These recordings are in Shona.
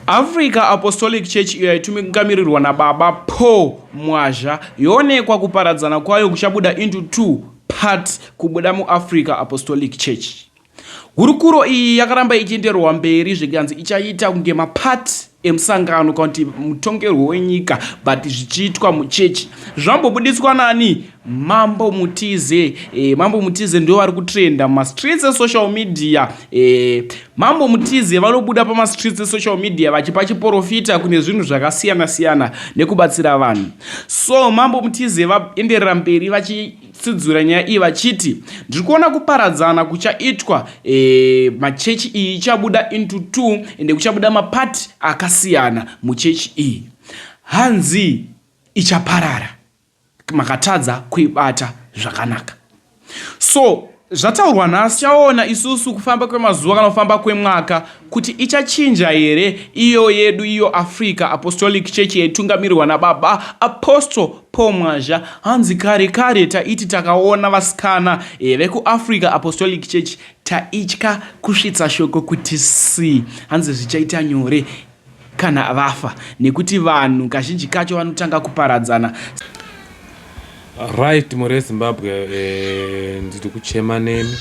Africa Apostolic Church iyo yaitungamirirwa naBaba Paul Mwazha yoonekwa kuparadzana kwayo kuchabuda into two parts kubuda muAfrica Apostolic Church. Hurukuro iyi yakaramba ichienderwa mberi zvikanzi ichaita kunge mapart emusangano kana kuti mutongerwo wenyika but zvichiitwa muchechi. Zvambobudiswa nani? Mambo Mutize. Mambo Mutize ndio vari kutrenda mumastreets esocial media. Mambo Mutize vanobuda pamastreets esocial media vachipa chiprofita kune zvinhu zvakasiyana siyana nekubatsira vanhu. So Mambo Mutize vaenderera mberi vachitsidzura nyaya iyi vachiti ndiri kuona kuparadzana kuchaitwa machechi iyi ichabuda into two ende kuchabuda mapati akasiyana muchechi iyi. Hanzi ichaparara makatadza kuibata zvakanaka. So zvataurwa nhasi chaona isusu kufamba kwemazuva kana kufamba kwemwaka kuti ichachinja here iyo yedu iyo Africa Apostolic Church yaitungamirirwa naBaba Apostle Paul Mwazha. Hanzi kare taiti takaona vasikana vekuAfrica Apostolic Church taitya kusvitsa shoko kuti si hanzi zvichaita nyore kana vafa nekuti vanhu kazhinji kacho vanotanga kuparadzana. Right, muri Zimbabwe ndiri kuchema nemi,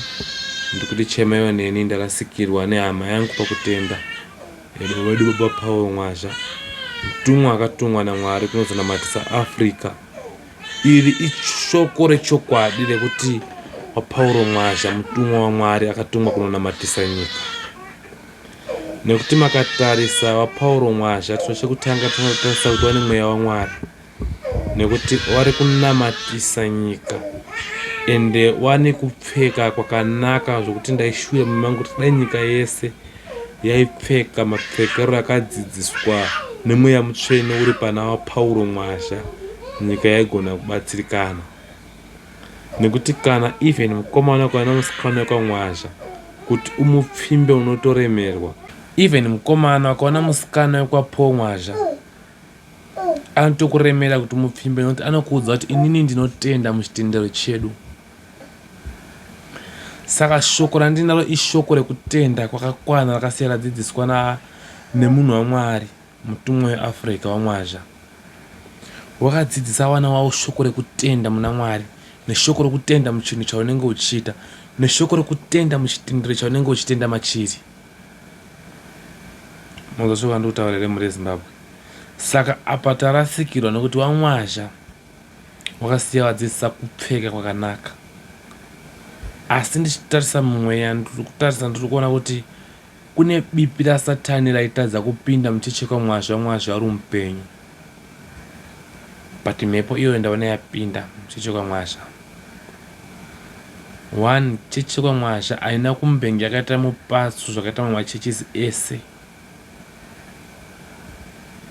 ndiri kuchema iwo neni ndarasikirwa nehama yangu pakutenda wedu Baba Paul Mwazha, mutumwa akatumwa naMwari kunozonamatisa Africa. Iri ishoko rechokwadi rekuti Paul Mwazha mutumwa waMwari akatumwa kunonamatisa nyika. Nekuti makatarisa Paul Mwazha toshe kutanga tunotarisa kuti wane mweya waMwari nekuti wari kunamatisa nyika ende wane kupfeka kwakanaka zvokuti ndaishuya mumangu kuti dai nyika yese yaipfeka mapfekero akadzidziswa nemweya mutsvene uri pana Paul Mwazha, nyika yaigona kubatsirikana. Nekuti kana even mukomana kana musikana waMwazha kuti umupfimbe unotoremerwa, even mukomana akaona musikana wekwaPaul Mwazha anotokuremera kuti mupfimbe nokuti anokuudza kuti inini ndinotenda muchitendero chedu. Saka shoko randinaro ishoko rekutenda kwakakwana rakasiya radzidziswa nemunhu waMwari, mutumwa weAfrica waMwazha. Wakadzidzisa vana vavo shoko rekutenda muna Mwari, neshoko rekutenda muchinhu chaunenge uchiita, neshoko rekutenda muchitendero chaunenge uchitenda machiri. Muzosvika ndikutaurire muri Zimbabwe. Saka apa tarasikirwa nokuti waMwazha wakasiya vadzidzisa kupfeka kwakanaka. Asi ndichitarisa mumweya ndiri kuona kuti kune bipi raSatani raitadza kupinda muchechi kwaMwazha. Mwazha ari mupenyu, but mhepo iyo ndaona yapinda muchechi kwaMwazha. One, chechi kwaMwazha haina kumbenge yakaita mupatso zvakaita mamwe chechisi ese.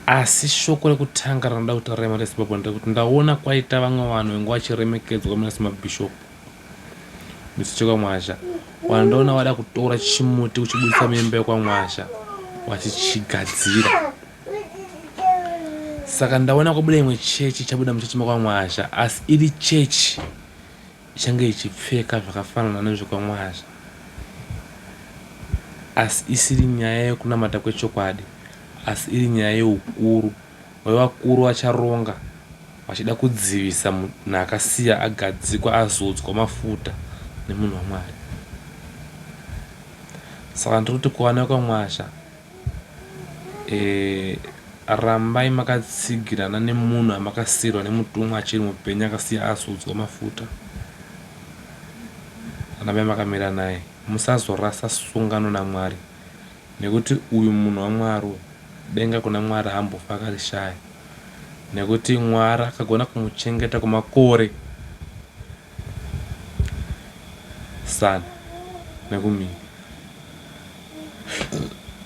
Asi shoko rekutanga ranoda kutaura muri Zimbabwe ndekuti ndaona kwaita vamwe vanhu venguva vachiremekedzwa muna semabhishop muchechi kwaMwazha. Wandaona wada kutora chimuti uchibudisa mimba yekwaMwazha wachichigadzira. Saka ndaona kwabuda imwe chechi chabuda muchechi kwaMwazha, asi iri chechi ichange ichipfeka zvakafanana nezvekwaMwazha, asi isiri nyaya yekunamata kwechokwadi, asi iri nyaya yeukuru. Vakuru vacharonga vachida kudzivisa munhu akasiya agadzikwa azodzwa mafuta nemunhu waMwari. Saka ndiri kuti kuwana kwaMwazha rambai makatsigirana nemunhu amakasiyirwa nemutumwa achiri mupenyu akasiya azodzwa mafuta. Rambai makamira naye, musazorasa sungano naMwari, nekuti uyu munhu waMwari denga kuna Mwari hambofa akarishaya, nekuti Mwari akagona kumuchengeta kwamakore sana nekumini.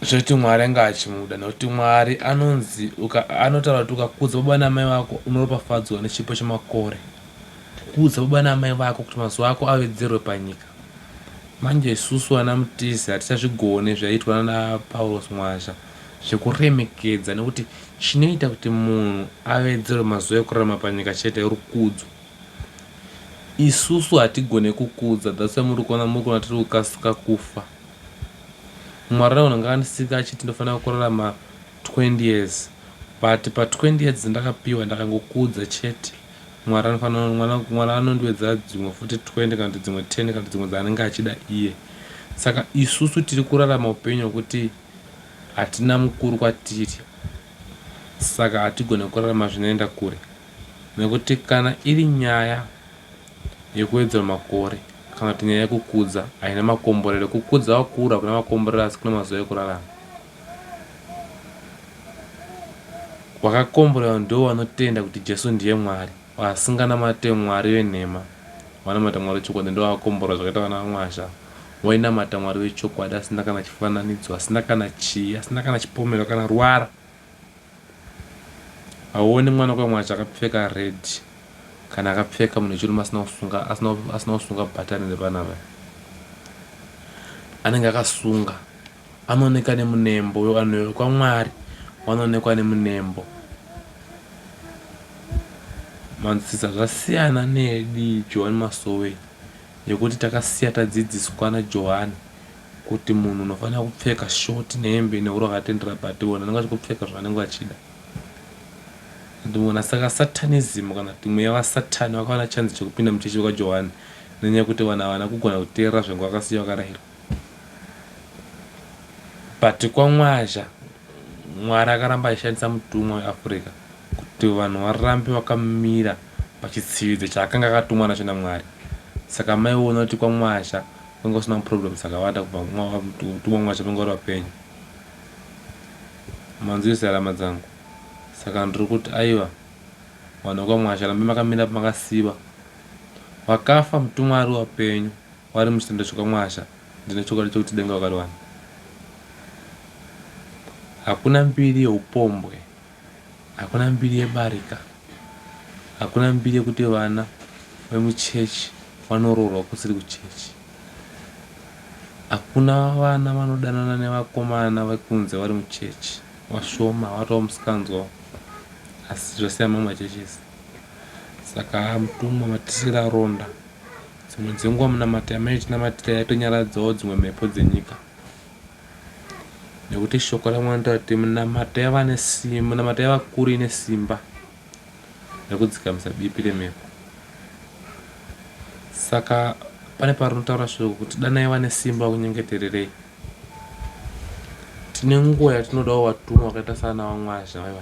Zvoti Mwari anga achimuda, nekuti Mwari anonzi anotaura kuti ukakudza baba namai vako unoropafadzwa nechipo chemakore. Kudza baba namai vako kuti mazuva ako awedzerwe panyika. Manje isusu vana Mutize hatichazvigone zvaiitwa naPaul Mwazha zvekuremekedza, nekuti chinoita kuti munhu awedzerwe mazuva ekurarama panyika chete rukudzo. Isusu hatigone kukudza, that's why muri kuona tiri kukasika kufa. Mwari unongandisika achiti ndofanira kurarama 20 years but pa 20 years ndakapiwa ndakangokudza chete. Mwari anofanira mwana anondwedza dzimwe futi 20 kana dzimwe 10 kana dzimwe dzanenge achida iye. Saka isusu tiri kurarama upenyu hwekuti hatina mukuru kwatiri, saka hatigone kurarama zvinoenda kure. Nekuti kana iri nyaya yekuwedzera makore kana kuti nyaya yekukudza haina makomborero. Kukudza wakura kuna makomborero asi kuna mazuva ekurarama. Wakakomborerwa ndo wanotenda kuti Jesu ndiye Mwari. Wasinganamate Mwari wenhema, wanamata Mwari wechokwadi ndo wakakomborerwa zvakaita vana vaMwazha. Wainamata Mwari wechokwadi asina kana chifananidzo, asina kana chii, asina kana chipomero kana ruwara. Hauoni mwana waMwazha akapfeka red kana akapfeka munhu wechirume asina kusunga bhatani nepanapa. Anenge akasunga, anooneka nemunembo. Vanhu kwaMwari vanoonekwa nemunembo. Manzisa zvasiyana needi Johani Masowe yekuti takasiya tadzidziswa naJohani kuti munhu unofanira kupfeka shoti nehembe neuro rakatendera bhati. Vona vanenge vachikupfeka zvavanenge vachida. Ndimona saka satanism kana kuti mweya waSatani wakawana chanzi chekupinda muchechi kwaJohani nenyaya yekuti vanhu havana kugona kuteerera zvengu vakasiya vakarayirwa. But kwaMwazha Mwari akaramba achishandisa mutumwa weAfrica kuti vanhu varambe vakamira pachitsividzo chaakanga akatumwa nacho naMwari. Saka maiona kuti kwaMwazha kwanga kusina problems akawanda kubva mutumwa waMwazha kwanga uri wapenyu. Manzwisa rama dzangu. Saka ndiri kuti aiwa vanhu kwaMwazha rambe makamira makasiba. Wakafa mutumwa ari wapenyu wari muchitendo chokwaMwazha ndine chokwadi chokuti denga wakariwana. Hakuna mbiri yeupombwe, hakuna mbiri yebarika, hakuna mbiri yekuti vana vemuchechi vanoroorwa kusiri kuchechi. Hakuna vana vanodanana nevakomana vekunze vari muchechi. Vashoma vatova musikanzwa, asi zvasiyana mamwe machechisi. Saka mutumwa matisira ronda. Dzimwe dzenguva munamata yamai tinamatira yatonyaradzawo dzimwe mhepo dzenyika. Nekuti shoko raMwari ndoti munamata yava nesimba, munamata yavakuru ine simba rekudzikamisa bipi remhepo. Saka pane parinotaura shoko kuti dana yava nesimba kunyengetererei. Tine nguva yatinodawo vatumwa vakaita sana vaMwazha vaivai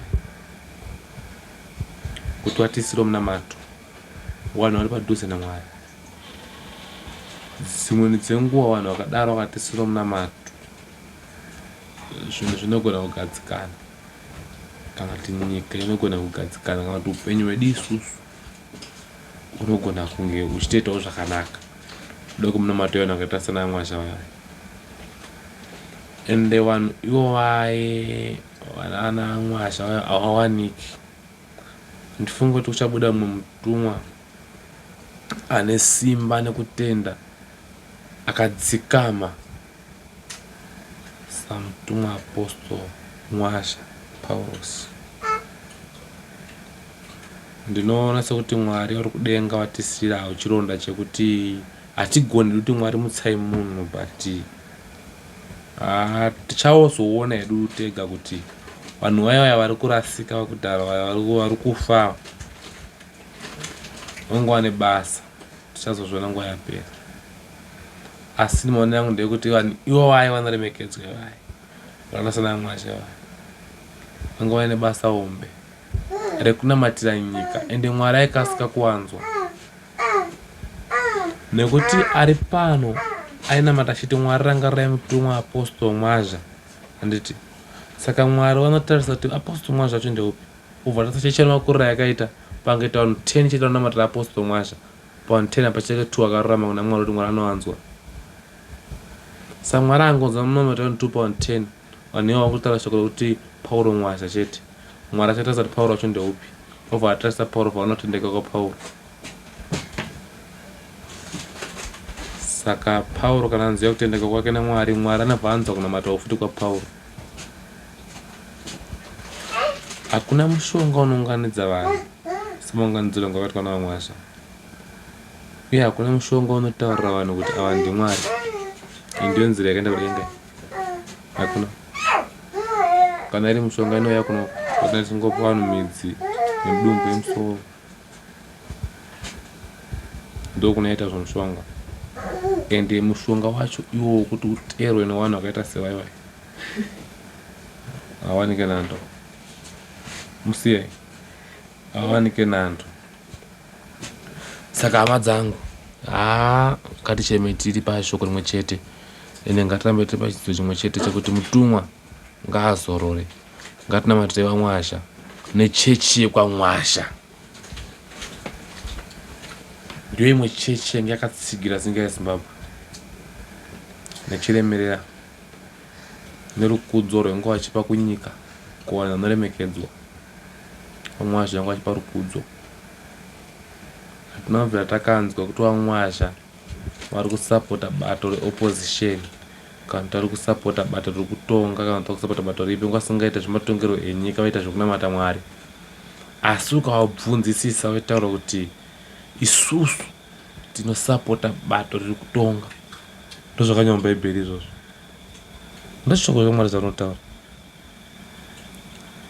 kuti vatisiro munamato vanhu vari padhuze naMwari. Dzimweni dzenguva vanhu vakadaro vakatisiro munamato zvinhu zvinogona kugadzikana kana kuti nyika inogona kugadzikana kana kuti upenyu hwedu isusu unogona kunge uchitoitawo zvakanaka doko munamato vanhu vakaita sana vaMwazha vaivai. Ende vanhu ivo vana Mwazha havawaniki. Ndifunga kuti kuchabuda mumwe mutumwa ane simba nekutenda akadzikama samutumwa Apostle Mwazha Paulos. Ndinoona sekuti Mwari ari kudenga vatisirawo chironda chekuti hatigoni kuti Mwari mutsai munhu but tichazoona hedu tega kuti vanhu vaya vari kurasika vakudhara vari kufa vanguva nebasa tichazozviona nguva yapera. Asi maonero yangu ndeyekuti vanhu ivo vai vanoremekedzwa vai vanasana Mwazha vai vanguva nebasa hombe rekunamatira nyika. Ende Mwari aikasika kuwanzwa nekuti ari pano ainamata achiti Mwari rangarirai mutumwa Apostle Mwazha. Handiti saka Mwari vanotarisa kuti Apostle Mwazha acho ndeupi. Ubva tasachichera makuriro yakaita pangaita vanhu 10 chete vanonamatira Apostle Mwazha pavanhu 10 pachake 2 akarurama kuna Mwari kuti Mwari anowanzwa. Saka Mwari angonzwa munomatira vanhu 2 pavanhu 10 vanhu ivo vakutaura shoko rokuti Paulo Mwazha chete. Mwari achatarisa kuti Paulo acho ndeupi obva atarisa Paulo pavanotendeka kwaPaulo. Saka Paulo kana anziva kutendeka kwake naMwari, Mwari anabva anzwa kunamatawo futi kwaPaulo. Hakuna mushonga unounganidza vanhu semaunganidziro angakaitwa naVaMwazha. Uye hakuna mushonga unotaurira vanhu kuti ava ndiMwari. Iyi ndiyo nzira yakaenda kudenga. Hakuna. kana iri mushonga inouya kuno kana tingopa vanhu midzi nemudumbu yemusoro ndo kunoita zvomushonga. Ende mushonga wacho iwo kuti uterwe nevanhu vakaita sevaivai hawanike nando, musiyai hawanike nando. Saka hama dzangu ngaticheme tiri pashoko rimwe chete ende ngatirambe tiri pachidzidzo chimwe chete chekuti mutumwa ngaazorore. Ngatinamatire vaMwasha nechechi yekwaMwasha. Ndiyo imwe chechi yange yakatsigira zinga yeZimbabwe nechiremerera nerukudzo rwanga vachipa kunyika kuvanhu vanoremekedzwa. vaMwasha vanga vachipa rukudzo. Tinobvira takanzwa kuti vaMwasha vari kusapota bato reopposition kana kuti vari kusapota bato riri kutonga kana kuti vari kusapota bato ripi vasingaita zvematongerwo enyika vaita zvekunamata Mwari. Asi ukavabvunzisisa vaitaura kuti isusu tinosapota bato riri kutonga. Ndozvakanyora muBhaibheri izvozvo. Ndoshoko reMwari zvaanotaura.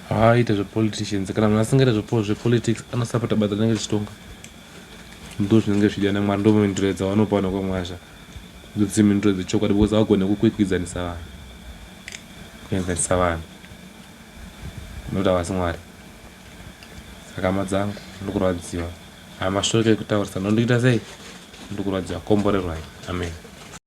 Haaite zvepoliticians. Kana munhu asingaita zvepolitics anosapota bato rinenge richitonga. Ndo zvinenge zvichida naMwari. Ndo mhinduro dzavanopa vanhu vekwaMwasha. Ndodzi mhinduro dzechokwadi because havagone kukwikwidzanisa vanhu, kuenzanisa vanhu nokuti havasi Mwari. Saka hama dzangu ndokuradziwa. Mashoko ekutaurisana ndokuita sei? Ndokuradziwa. Komborerwai. Amen.